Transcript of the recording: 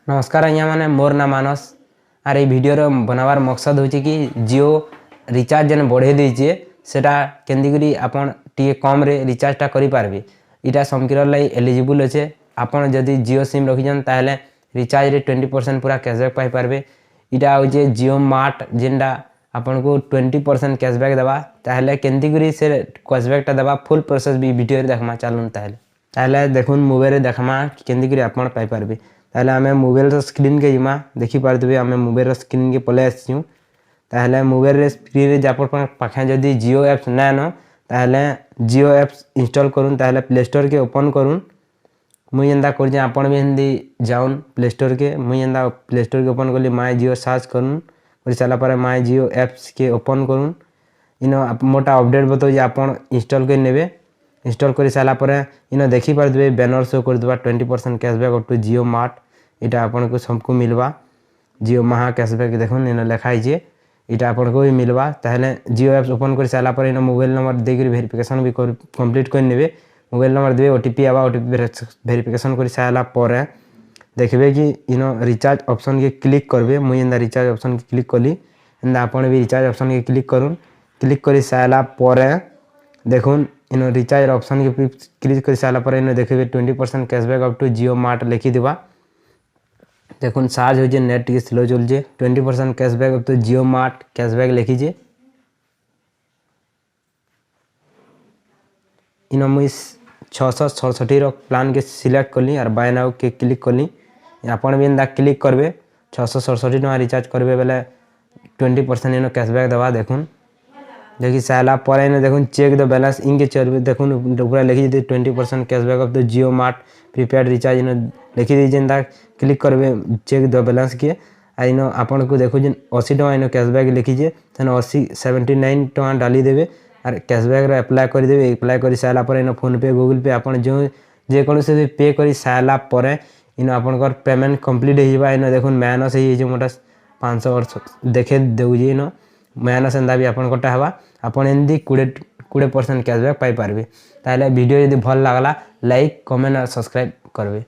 नमस्कार आज्ञा मैंने मोर ना मानस आर ये वीडियो बनावार मकसद हो कि जियो रिचार्ज जेन बढ़े देचे सेटा केंदी आपन टी कम रे रिचार्जटा करें इटा समकिर लाई एलिजिबल अच्छे आपन जदि जियो सिम रखीछन ताहले रिचार्ज रे 20% पूरा कैशबैक पाई पारबे। इटा हो जियो मार्ट जेनटा आपन को 20% कैशबैक देवा ताहले केंदी से कैशबैकटा देवा फुल प्रोसेस भी वीडियो देखमा चलून ताहले देखुन मोबाइल देखमा केंदी आपन पाई पारबे। ताहले आमे मोबाइल स्क्रीन के जिमा देखि पारथबे आमे मोबाइल स्क्रीन के पले आछियो। ताहले मोबाइल स्क्रीन रे जापर पाखे जदि जियो एप्स ना न ताहले जियो एप्स इंस्टॉल करूँ ताहले प्ले स्टोर के ओपन करूँ। मुई जेनता कर आपन भी हिंदी जाऊन प्ले स्टोर के मुई जेनता प्ले स्टोर के ओपन कली माय जियो सर्च करूँ कर सारा पर माय जियो एप्स के ओपन करूँ। इनो मोटा अपडेट बताओ आपन इंस्टॉल कर नेबे। इंस्टॉल कर सारा पर इन देखि पारथबे बैनर शो कर देबा 20% cashback up to Jio Mart. इटा आपन को सबको मिलवा जियो महा कैशबैक देखुन इन लिखाई जे इटा आपन को भी मिलवा। ताहले जियो एप्स ओपन कर सारा पर इन मोबाइल नंबर देकर वेरिफिकेशन भी कंप्लीट कर नेबे। मोबाइल नंबर देवे ओटीपी आवा ओटीपी वेरिफिकेशन कर सारा पर देखबे कि इन रिचार्ज ऑप्शन के क्लिक करबे। मुई एंदा रिचार्ज ऑप्शन के क्लिक कली एंदा आपन भी रिचार्ज ऑप्शन के क्लिक करूँ। क्लिक कर सारा पर देखुन इन रिचार्ज ऑप्शन के क्लिक कर सारा पर इन देखबे 20% cashback up to Jio Mart लिखी देवा। देखुन चार्ज हो नेट टी स्लो चलছে 20% cashback up to Jio mart cashback लिखीजे। इन मुई 667 प्लान के सिलेक्ट कली और बाय नाउ के क्लिक कली। आपन भी एंदा क्लिक करबे 667 टका रिचार्ज करबे बेले 20% इन कैशबैक दवा। देखुन देखि साला पर इन देखुन चेक द बैलेंस इनके चलबे देखुन पूरा लिखी दे 20% cashback up to Jio mart prepaid recharge इन लिखी दी जेनता क्लिक करबे चेक द बैलेंस के आ इन आपन को देखो जेन 80 टका इन कैशबैक लिखीजे तेन 79 टका डाली देबे और कैशबैक रे अप्लाई कर देबे। अप्लाई कर सारा पर इन फोन पे गूगल पे आपन जो जे कोनो से भी पे करी सारा पर इन आपन कर पेमेंट कंप्लीट हो जाबा। इन देखुन माइनस हो जे मोटा 500 देखे देउजे इन माइनस एंदा भी आपन कोटा हवा आपन एंदी 20% कैशबैक पाई पारबे। ताहले वीडियो यदि भल लागला लाइक कमेंट और सब्सक्राइब करबे।